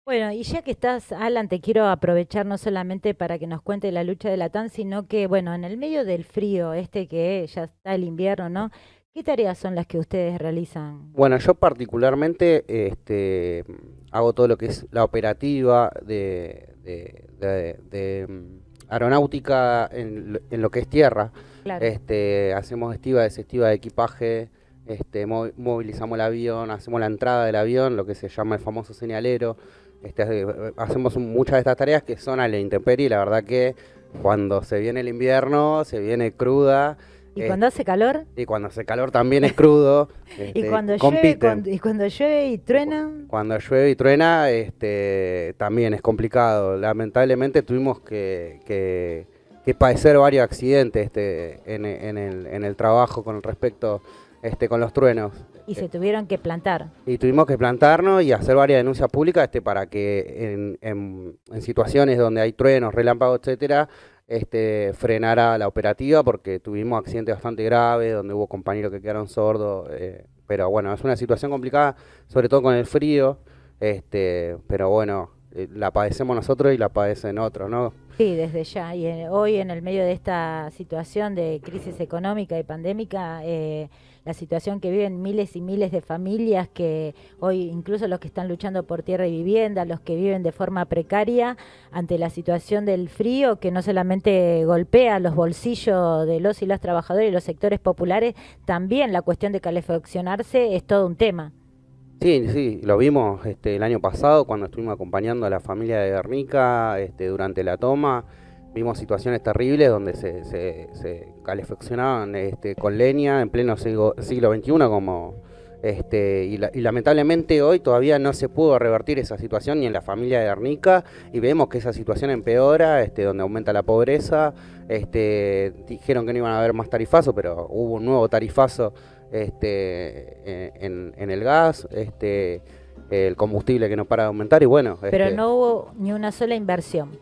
Bueno, y ya que estás, Alan, te quiero aprovechar no solamente para que nos cuente la lucha de la TAN, sino que, bueno, en el medio del frío, este que ya está el invierno, ¿no? ¿Qué tareas son las que ustedes realizan? Bueno, yo particularmente hago todo lo que es la operativa de aeronáutica en lo que es tierra. Claro. Hacemos estiva, desestiva de equipaje, movilizamos el avión, hacemos la entrada del avión, lo que se llama el famoso señalero. Hacemos muchas de estas tareas que son a la intemperie y la verdad que cuando se viene el invierno, se viene cruda. ¿Y cuando hace calor? Y cuando hace calor también es crudo, ¿Y cuando llueve, compiten. y cuando llueve y truena? Cuando llueve y truena, también es complicado. Lamentablemente tuvimos que padecer varios accidentes en el trabajo con respecto con los truenos. Y se tuvieron que plantar. Y tuvimos que plantarnos y hacer varias denuncias públicas para que en situaciones donde hay truenos, relámpagos, etcétera, frenara la operativa porque tuvimos accidentes bastante graves donde hubo compañeros que quedaron sordos. Pero bueno, es una situación complicada, sobre todo con el frío, pero bueno, la padecemos nosotros y la padecen otros, ¿no? Sí, desde ya. Y hoy en el medio de esta situación de crisis económica y pandémica, la situación que viven miles y miles de familias que hoy, incluso los que están luchando por tierra y vivienda, los que viven de forma precaria ante la situación del frío, que no solamente golpea los bolsillos de los y las trabajadores y los sectores populares, también la cuestión de calefaccionarse es todo un tema. Sí, sí, lo vimos el año pasado cuando estuvimos acompañando a la familia de Guernica durante la toma. Vimos situaciones terribles donde se calefaccionaban con leña en pleno siglo XXI y lamentablemente hoy todavía no se pudo revertir esa situación ni en la familia de Guernica y vemos que esa situación empeora, donde aumenta la pobreza. Dijeron que no iban a haber más tarifazos, pero hubo un nuevo tarifazo en el gas, el combustible que no para de aumentar y bueno, Pero no hubo ni una sola inversión.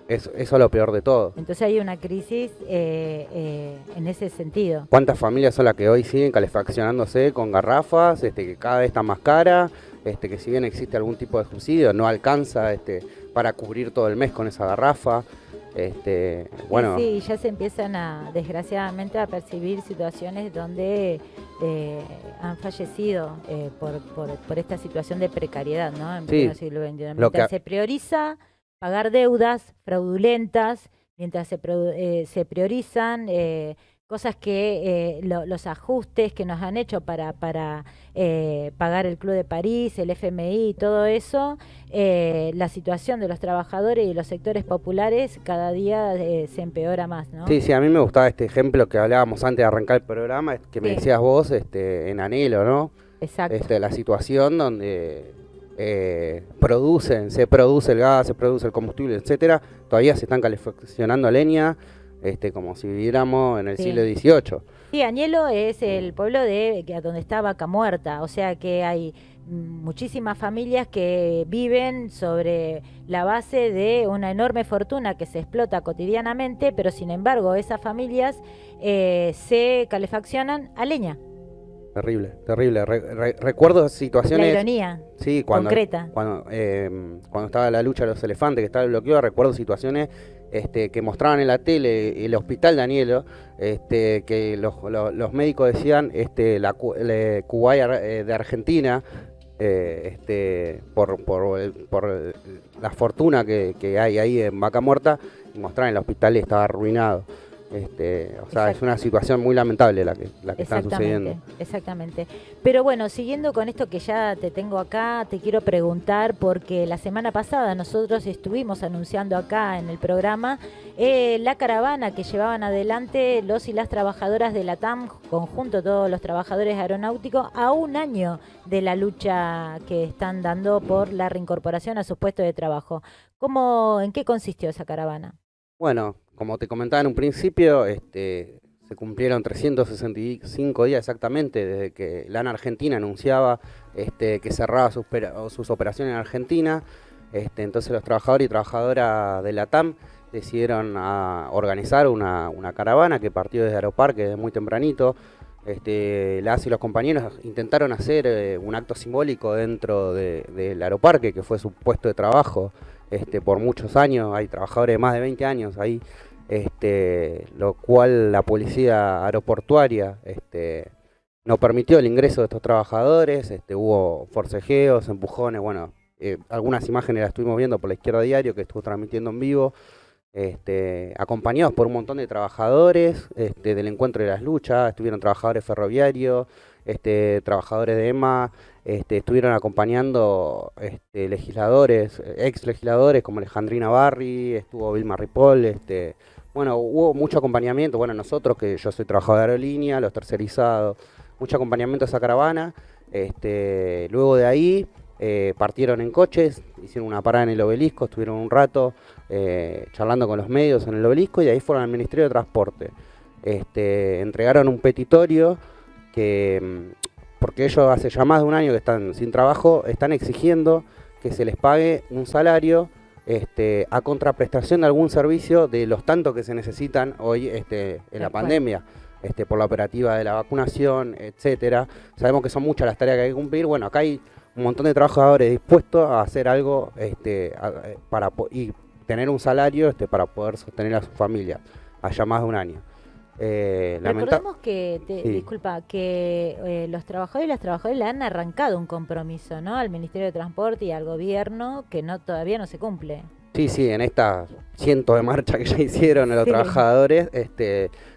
eso es lo peor de todo. Entonces hay una crisis en ese sentido. ¿Cuántas familias son las que hoy siguen calefaccionándose con garrafas, que cada vez está más cara, que si bien existe algún tipo de subsidio, no alcanza para cubrir todo el mes con esa garrafa? Bueno. Sí, ya se empiezan desgraciadamente, a percibir situaciones donde han fallecido por esta situación de precariedad, ¿no? En Sí, pleno siglo XXI. lo que, Mientras se prioriza pagar deudas fraudulentas, mientras se priorizan cosas que los ajustes que nos han hecho para pagar el Club de París, el FMI y todo eso, la situación de los trabajadores y los sectores populares cada día se empeora más, ¿no? sí, a mí me gustaba este ejemplo que hablábamos antes de arrancar el programa, que me Sí, decías vos en Anhelo, ¿no? exacto. La situación donde se produce el gas, se produce el combustible, etcétera, todavía se están calefaccionando leña, como si viviéramos en el siglo Sí. XVIII. Sí, Añelo es el pueblo donde está Vaca Muerta, o sea que hay muchísimas familias que viven sobre la base de una enorme fortuna que se explota cotidianamente, pero sin embargo esas familias se calefaccionan a leña. Terrible, terrible. Recuerdo La situaciones, ironía sí, concreta. cuando estaba la lucha de los elefantes, que estaba el bloqueo, recuerdo situaciones que mostraban en la tele el hospital de Anielo, que los médicos decían la Cubaya de Argentina, por la fortuna que hay ahí en Vaca Muerta, y mostraban el hospital y estaba arruinado. O sea, es una situación muy lamentable la que está sucediendo. Exactamente. Pero bueno, siguiendo con esto que ya te tengo acá, te quiero preguntar, porque la semana pasada nosotros estuvimos anunciando acá en el programa la caravana que llevaban adelante los y las trabajadoras de la TAM, conjunto todos los trabajadores aeronáuticos, a un año de la lucha que están dando por la reincorporación a sus puestos de trabajo. ¿En qué consistió esa caravana? Bueno, como te comentaba en un principio, se cumplieron 365 días exactamente desde que la ANA Argentina anunciaba que cerraba sus operaciones en Argentina. Entonces los trabajadores y trabajadoras de la TAM decidieron organizar una caravana que partió desde Aeroparque desde muy tempranito. Las y los compañeros intentaron hacer un acto simbólico dentro del Aeroparque, que fue su puesto de trabajo por muchos años. Hay trabajadores de más de 20 años ahí, lo cual la policía aeroportuaria no permitió el ingreso de estos trabajadores. Hubo forcejeos, empujones, bueno, algunas imágenes las estuvimos viendo por La Izquierda Diario, que estuvo transmitiendo en vivo. Acompañados por un montón de trabajadores del encuentro de las luchas. Estuvieron trabajadores ferroviarios, trabajadores de EMA, estuvieron acompañando legisladores, ex legisladores como Alejandrina Barri, estuvo Vilma Ripoll, bueno, hubo mucho acompañamiento. Bueno, nosotros, que yo soy trabajador de aerolínea, los tercerizados, mucho acompañamiento a esa caravana. Luego de ahí partieron en coches, hicieron una parada en el Obelisco, estuvieron un rato charlando con los medios en el Obelisco, y de ahí fueron al Ministerio de Transporte. Entregaron un petitorio que, porque ellos hace ya más de un año que están sin trabajo, están exigiendo que se les pague un salario a contraprestación de algún servicio de los tantos que se necesitan hoy en la pandemia. Por la operativa de la vacunación, etcétera. Sabemos que son muchas las tareas que hay que cumplir. Bueno, acá hay un montón de trabajadores dispuestos a hacer algo y tener un salario para poder sostener a su familia allá más de un año. Recordemos que, Sí. disculpa, que los trabajadores y las trabajadoras le han arrancado un compromiso, ¿no?, al Ministerio de Transporte y al gobierno, que todavía no se cumple. Sí, en estas cientos de marchas que ya hicieron los Sí. trabajadores,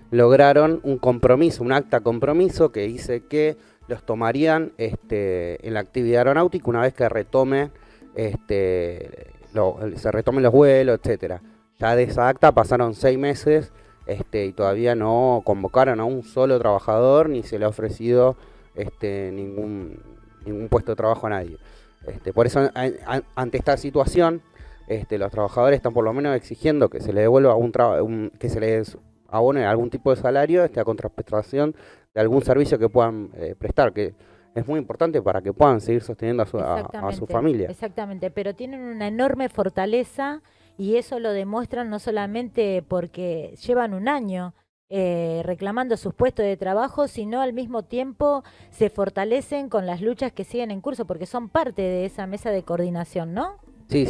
lograron un compromiso, un acta compromiso que dice que los tomarían en la actividad aeronáutica una vez que se retomen los vuelos, etcétera. Ya de esa acta pasaron 6 meses y todavía no convocaron a un solo trabajador ni se le ha ofrecido ningún puesto de trabajo a nadie. Por eso, ante esta situación, los trabajadores están por lo menos exigiendo que se les devuelva que se les abone algún tipo de salario a contraprestación de algún servicio que puedan prestar, que es muy importante para que puedan seguir sosteniendo a su familia. Exactamente, pero tienen una enorme fortaleza y eso lo demuestran no solamente porque llevan un año reclamando sus puestos de trabajo, sino al mismo tiempo se fortalecen con las luchas que siguen en curso, porque son parte de esa mesa de coordinación, ¿no? Sí,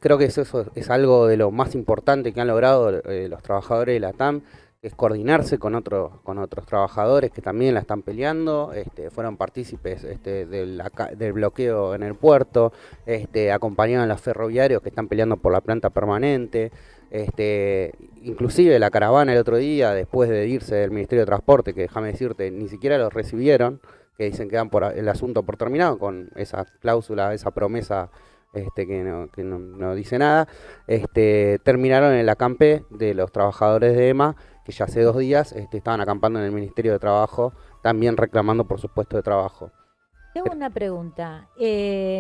creo que eso es algo de lo más importante que han logrado los trabajadores de la TAM, que es coordinarse con otros trabajadores que también la están peleando. Fueron partícipes del bloqueo en el puerto, acompañaron a los ferroviarios que están peleando por la planta permanente. Inclusive la caravana el otro día, después de irse del Ministerio de Transporte, que déjame decirte, ni siquiera los recibieron, que dicen que dan el asunto por terminado con esa cláusula, esa promesa que no dice nada. Terminaron en el acampe de los trabajadores de EMA, que ya hace 2 días estaban acampando en el Ministerio de Trabajo, también reclamando por su puesto de trabajo. Tengo una pregunta.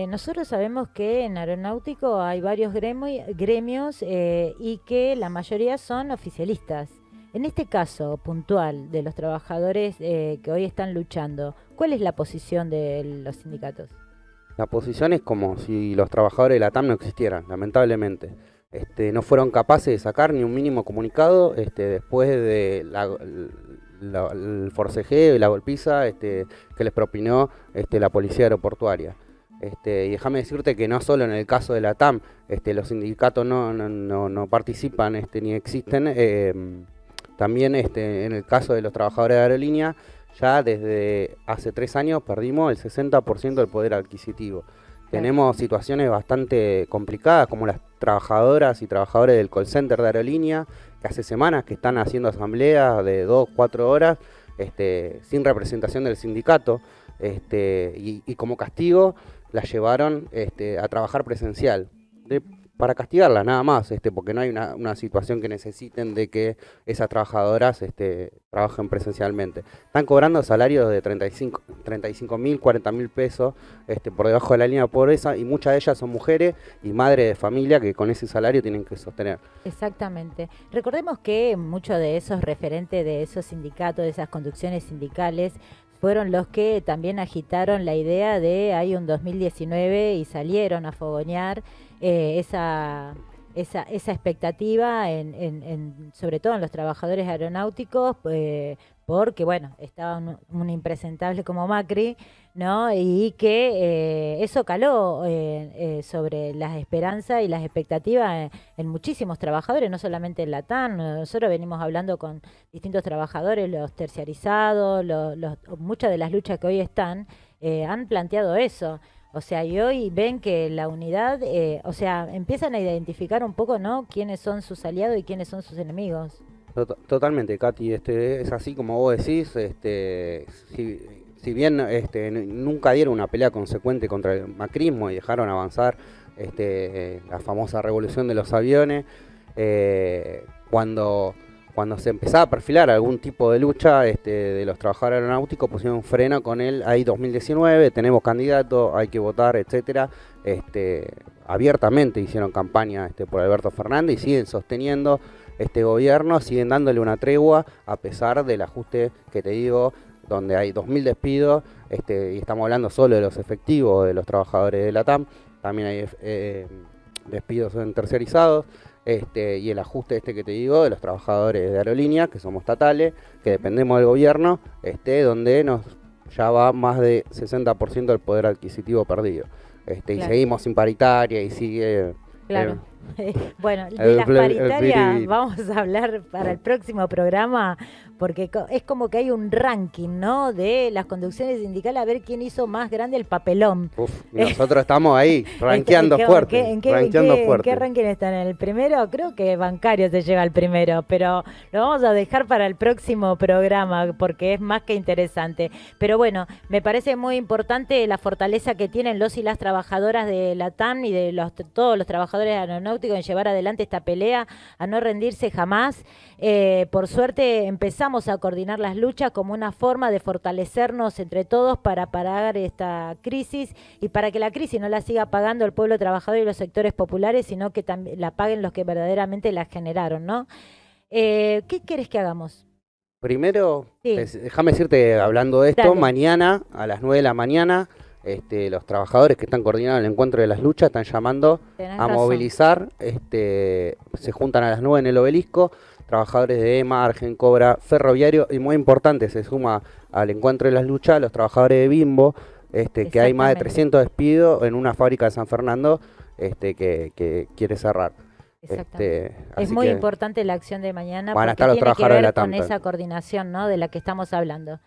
Nosotros sabemos que en aeronáutico hay varios gremios y que la mayoría son oficialistas. En este caso puntual de los trabajadores que hoy están luchando, ¿cuál es la posición de los sindicatos? La posición es como si los trabajadores de la TAM no existieran, lamentablemente. No fueron capaces de sacar ni un mínimo comunicado después de el forcejeo y la golpiza que les propinó la policía aeroportuaria. Y déjame decirte que no solo en el caso de la TAM los sindicatos no participan ni existen, también en el caso de los trabajadores de aerolínea, ya desde hace 3 años perdimos el 60% del poder adquisitivo. Tenemos situaciones bastante complicadas, como las trabajadoras y trabajadores del call center de aerolínea, que hace semanas que están haciendo asambleas de 2-4 horas sin representación del sindicato, y como castigo las llevaron a trabajar presencial. Para castigarlas nada más, porque no hay una situación que necesiten de que esas trabajadoras trabajen presencialmente. Están cobrando salarios de 35.000, 40.000 pesos por debajo de la línea de pobreza, y muchas de ellas son mujeres y madres de familia que con ese salario tienen que sostener. Exactamente. Recordemos que muchos de esos referentes de esos sindicatos, de esas conducciones sindicales, fueron los que también agitaron la idea de hay un 2019 y salieron a fogonear esa expectativa sobre todo en los trabajadores aeronáuticos, porque bueno, estaba un impresentable como Macri, ¿no? Y que eso caló sobre las esperanzas y las expectativas en muchísimos trabajadores, no solamente en Latam. Nosotros venimos hablando con distintos trabajadores, los terciarizados, muchas de las luchas que hoy están, han planteado eso. O sea, y hoy ven que la unidad, o sea, empiezan a identificar un poco, ¿no? Quiénes son sus aliados y quiénes son sus enemigos. Totalmente, Katy, es así como vos decís, si bien nunca dieron una pelea consecuente contra el macrismo y dejaron avanzar la famosa revolución de los aviones, cuando se empezaba a perfilar algún tipo de lucha de los trabajadores aeronáuticos, pusieron un freno con él ahí 2019, tenemos candidatos, hay que votar, etcétera. Abiertamente hicieron campaña por Alberto Fernández y siguen sosteniendo este gobierno, siguen dándole una tregua a pesar del ajuste que te digo, donde hay 2.000 despidos, y estamos hablando solo de los efectivos de los trabajadores de Latam, también hay despidos en tercerizados, y el ajuste que te digo de los trabajadores de aerolínea, que somos estatales, que dependemos del gobierno, donde ya va más de 60% del poder adquisitivo perdido. Y seguimos sin paritaria y sigue... Claro. Bueno, de las paritarias vamos a hablar para el próximo programa, porque es como que hay un ranking, ¿no? De las conducciones sindicales, a ver quién hizo más grande el papelón. Nosotros estamos ahí, rankeando fuerte. ¿En qué ranking están? ¿En el primero? Creo que bancario se lleva el primero, pero lo vamos a dejar para el próximo programa, porque es más que interesante. Pero bueno, me parece muy importante la fortaleza que tienen los y las trabajadoras de Latam y de todos los trabajadores aeronáuticos en llevar adelante esta pelea, a no rendirse jamás. Por suerte empezamos a coordinar las luchas como una forma de fortalecernos entre todos para parar esta crisis y para que la crisis no la siga pagando el pueblo trabajador y los sectores populares, sino que también la paguen los que verdaderamente la generaron, ¿no? ¿Qué querés que hagamos? Primero, déjame decirte, hablando de esto, Dale. Mañana a las 9 de la mañana, los trabajadores que están coordinando el encuentro de las luchas están llamando a movilizar, se juntan a las 9 en el Obelisco, trabajadores de EMA, Argencobra, Ferroviario, y muy importante, se suma al encuentro de las luchas los trabajadores de Bimbo, que hay más de 300 despidos en una fábrica de San Fernando que quiere cerrar. Es muy importante la acción de mañana van a porque estar los tiene que trabajadores ver de la con TAM, esa coordinación, ¿no? De la que estamos hablando.